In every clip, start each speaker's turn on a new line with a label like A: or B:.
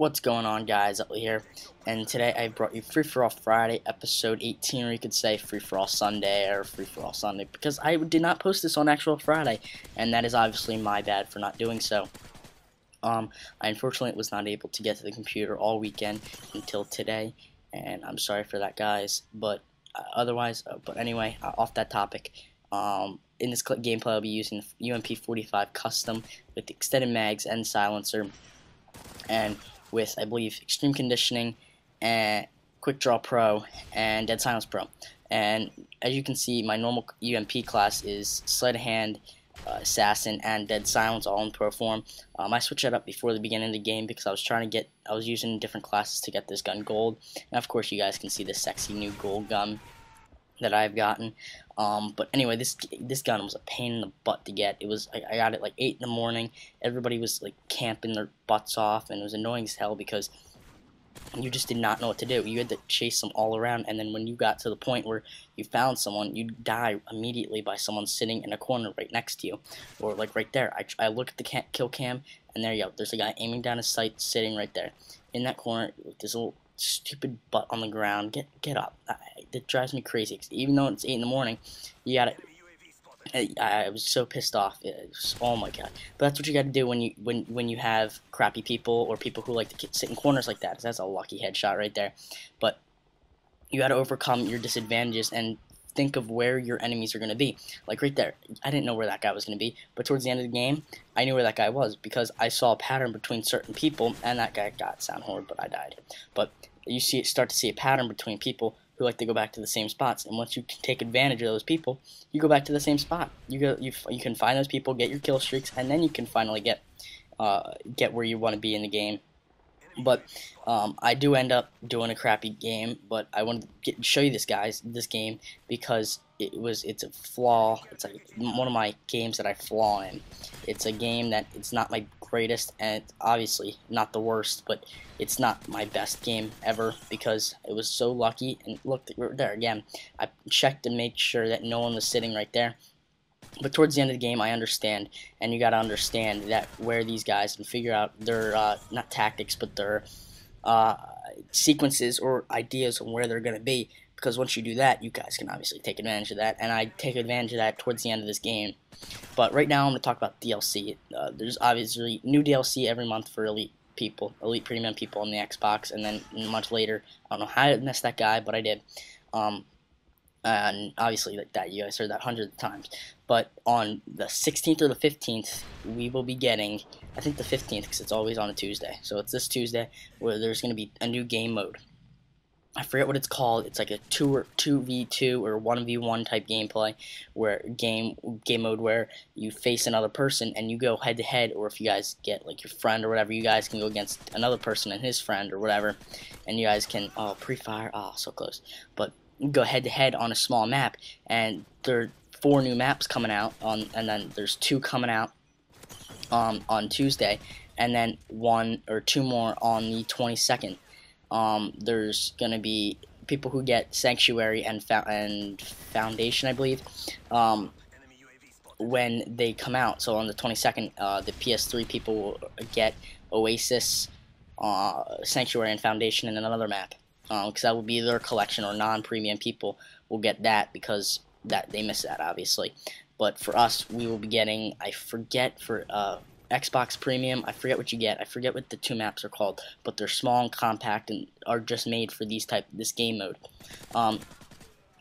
A: What's going on, guys? Utley here, and today I brought you Free For All Friday, episode 18, or you could say Free For All Sunday or Free For All Sunday, because I did not post this on actual Friday, and that is obviously my bad for not doing so. I unfortunately was not able to get to the computer all weekend until today, and I'm sorry for that, guys. But anyway, off that topic. In this gameplay, I'll be using UMP45 custom with extended mags and silencer, and with, I believe, Extreme Conditioning, and Quick Draw Pro, and Dead Silence Pro. And as you can see, my normal UMP class is Sleight of Hand, Assassin, and Dead Silence, all in Pro form. I switched that up before the beginning of the game because I was using different classes to get this gun gold. And of course, you guys can see the sexy new gold gun that I've gotten. But anyway, this gun was a pain in the butt to get. I got it like 8 in the morning. Everybody was like camping their butts off, and it was annoying as hell because you just did not know what to do. You had to chase them all around, and then when you got to the point where you found someone, you'd die immediately by someone sitting in a corner right next to you, or like right there. I look at the kill cam, and there you go. There's a guy aiming down his sight, sitting right there in that corner with this little stupid butt on the ground. Get up. It drives me crazy. Even though it's 8 in the morning, you gotta. I was so pissed off. Oh my god! But that's what you got to do when you have crappy people or people who like to sit in corners like that. That's a lucky headshot right there. But you got to overcome your disadvantages and think of where your enemies are going to be. Like right there, I didn't know where that guy was going to be, but towards the end of the game, I knew where that guy was because I saw a pattern between certain people, and that guy got sound horrid, but I died. But you start to see a pattern between people who like to go back to the same spots, and once you can take advantage of those people, you go back to the same spot. You can find those people, get your kill streaks, and then you can finally get where you want to be in the game. But I do end up doing a crappy game, but I wanted to show you this game because it's a flaw. It's like one of my games that I flaw in. It's a game that it's not my greatest, and it's obviously not the worst, but it's not my best game ever because it was so lucky. And look, there again, I checked to make sure that no one was sitting right there. But towards the end of the game, I understand, and you got to understand that where these guys can figure out their not tactics, but their sequences or ideas on where they're going to be. Because once you do that, you guys can obviously take advantage of that, and I take advantage of that towards the end of this game. But right now, I'm going to talk about DLC. There's obviously new DLC every month for Elite Elite Premium people on the Xbox, and then much later, I don't know how I missed that guy, but I did. And obviously like that, you guys heard that hundreds of times. But on the 16th or the 15th, we will be getting, I think the 15th, because it's always on a Tuesday. So it's this Tuesday where there's going to be a new game mode. I forget what it's called. It's like a 2v2 or 1v1 type gameplay, where game mode where you face another person and you go head to head, or if you guys get like your friend or whatever, you guys can go against another person and his friend or whatever, and you guys can pre-fire. So close, but go head to head on a small map, and there are 4 new maps coming out and then there's 2 coming out on Tuesday, and then 1 or 2 more on the 22nd. There's gonna be people who get Sanctuary and Foundation, I believe, when they come out. So on the 22nd, the PS3 people will get Oasis, Sanctuary, and Foundation in another map. Because that will be their collection, or non-premium people will get that because they miss that, obviously. But for us, we will be getting, I forget, for Xbox Premium, I forget what you get. I forget what the 2 maps are called, but they're small and compact and are just made for this game mode.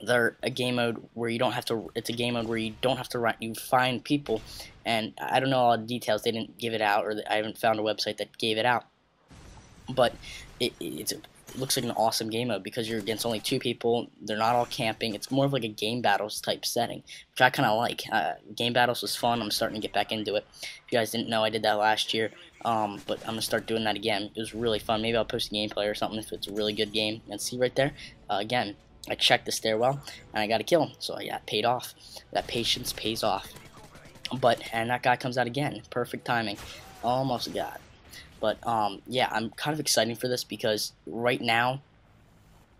A: They're a game mode where you don't have to. It's a game mode where you don't have to run. You find people, and I don't know all the details. They didn't give it out, or I haven't found a website that gave it out. But it looks like an awesome game mode because you're against only 2 people. They're not all camping. It's more of like a game battles type setting, which I kind of like. Game battles was fun. I'm starting to get back into it. If you guys didn't know, I did that last year, but I'm going to start doing that again. It was really fun. Maybe I'll post a gameplay or something if it's a really good game. And see right there, again, I checked the stairwell, and I got a kill, so I got paid off. That patience pays off. And that guy comes out again. Perfect timing. Almost got it. But yeah, I'm kind of excited for this because right now,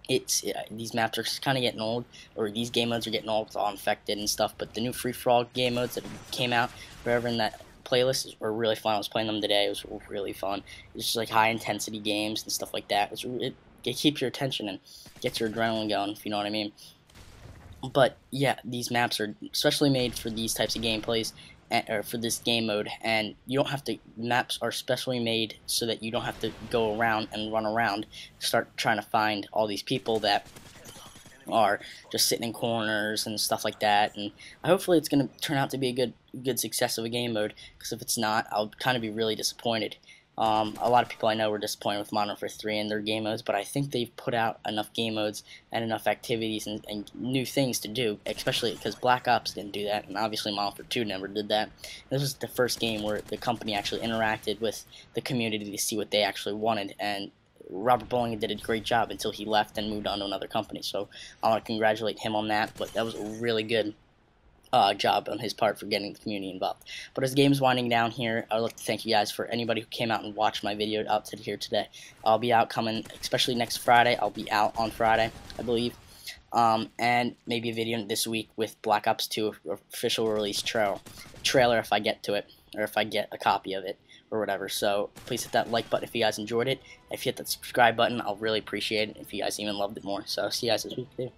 A: these maps are kind of getting old, or these game modes are getting old with all infected and stuff. But the new free for all game modes that came out, wherever in that playlists were really fun. I was playing them today. It was really fun. It's just like high intensity games and stuff like that. It keeps your attention and gets your adrenaline going, if you know what I mean. But yeah, these maps are especially made for these types of gameplays, or for this game mode, and you don't have to. Maps are specially made so that you don't have to go around and run around, start trying to find all these people that are just sitting in corners and stuff like that. And hopefully it's going to turn out to be a good success of a game mode, because if it's not, I'll kind of be really disappointed. A lot of people I know were disappointed with Modern Warfare 3 and their game modes, but I think they've put out enough game modes and enough activities and new things to do, especially because Black Ops didn't do that, and obviously Modern Warfare 2 never did that. This was the first game where the company actually interacted with the community to see what they actually wanted, and Robert Bowling did a great job until he left and moved on to another company. So I want to congratulate him on that, but that was a really good job on his part for getting the community involved. But as the game is winding down here, I would like to thank you guys for anybody who came out and watched my video out to here today. I'll be out coming, especially next Friday. I'll be out on Friday, I believe, and maybe a video this week with Black Ops 2 official release trailer if I get to it, or if I get a copy of it, or whatever. So please hit that like button if you guys enjoyed it. If you hit that subscribe button, I'll really appreciate it if you guys even loved it more. So see you guys this week too.